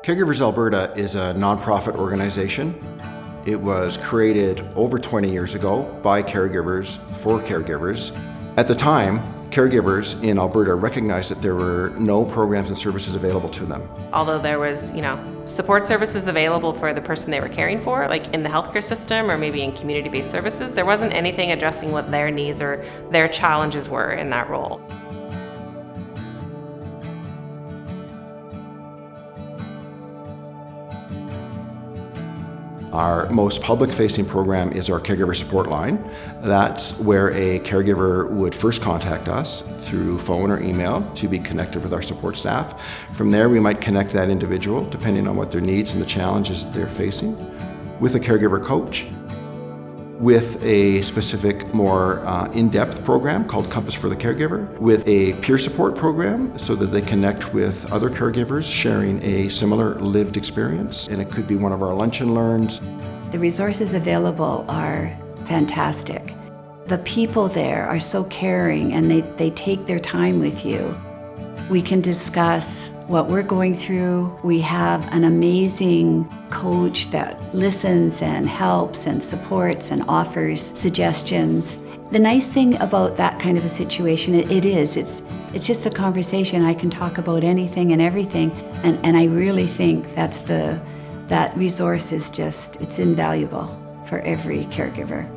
Caregivers Alberta is a nonprofit organization. It was created over 20 years ago by caregivers for caregivers. At the time, caregivers in Alberta recognized that there were no programs and services available to them. Although there was, support services available for the person they were caring for, like in the healthcare system or maybe in community-based services, there wasn't anything addressing what their needs or their challenges were in that role. Our most public-facing program is our caregiver support line. That's where a caregiver would first contact us through phone or email to be connected with our support staff. From there, we might connect that individual, depending on what their needs and the challenges that they're facing, with a caregiver coach, with a specific, more in-depth program called Compass for the Caregiver, with a peer support program so that they connect with other caregivers sharing a similar lived experience. And it could be one of our lunch and learns. The resources available are fantastic. The people there are so caring and they take their time with you. We can discuss what we're going through. We have an amazing coach that listens and helps and supports and offers suggestions. The nice thing about that kind of a situation, it's just a conversation. I can talk about anything and everything, and I really think that resource is it's invaluable for every caregiver.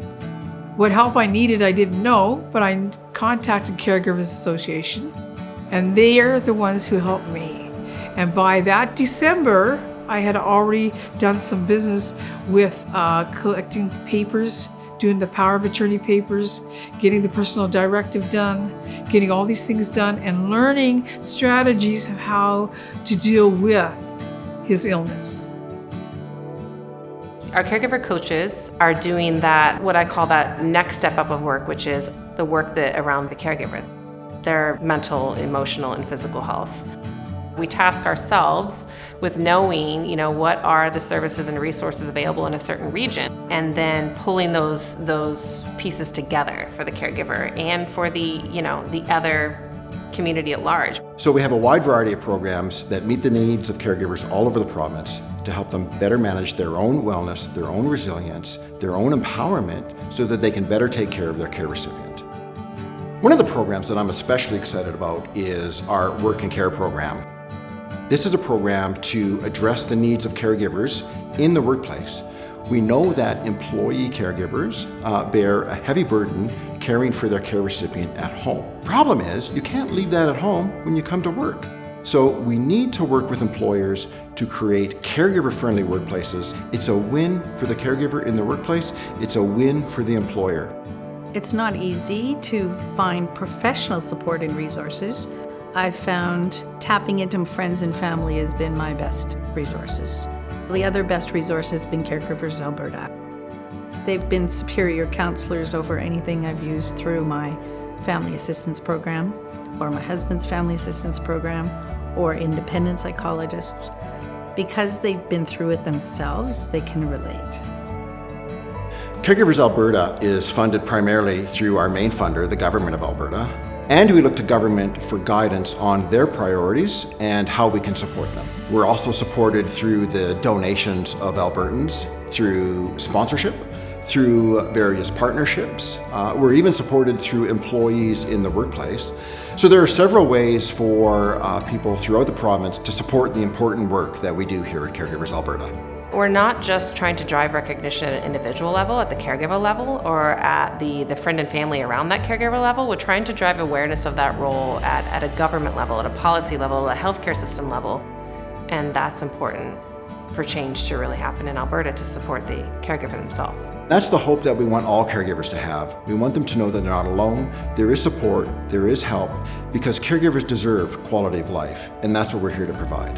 What help I needed I didn't know, but I contacted Caregivers Association, and they are the ones who helped me. And by that December, I had already done some business with collecting papers, doing the power of attorney papers, getting the personal directive done, getting all these things done, and learning strategies of how to deal with his illness. Our caregiver coaches are doing that, what I call that next step up of work, which is the work around the caregiver, their mental, emotional, and physical health. We task ourselves with knowing, what are the services and resources available in a certain region, and then pulling those pieces together for the caregiver and for the other community at large. So we have a wide variety of programs that meet the needs of caregivers all over the province to help them better manage their own wellness, their own resilience, their own empowerment, so that they can better take care of their care recipient. One of the programs that I'm especially excited about is our Work and Care program. This is a program to address the needs of caregivers in the workplace. We know that employee caregivers bear a heavy burden caring for their care recipient at home. Problem is, you can't leave that at home when you come to work. So we need to work with employers to create caregiver-friendly workplaces. It's a win for the caregiver in the workplace. It's a win for the employer. It's not easy to find professional support and resources. I've found tapping into friends and family has been my best resources. The other best resource has been Caregivers Alberta. They've been superior counselors over anything I've used through my family assistance program or my husband's family assistance program or independent psychologists. Because they've been through it themselves, they can relate. Caregivers Alberta is funded primarily through our main funder, the Government of Alberta, and we look to government for guidance on their priorities and how we can support them. We're also supported through the donations of Albertans, through sponsorship, through various partnerships. We're even supported through employees in the workplace. So there are several ways for people throughout the province to support the important work that we do here at Caregivers Alberta. We're not just trying to drive recognition at an individual level, at the caregiver level, or at the friend and family around that caregiver level. We're trying to drive awareness of that role at a government level, at a policy level, at a healthcare system level. And that's important for change to really happen in Alberta, to support the caregiver himself. That's the hope that we want all caregivers to have. We want them to know that they're not alone, there is support, there is help, because caregivers deserve quality of life, and that's what we're here to provide.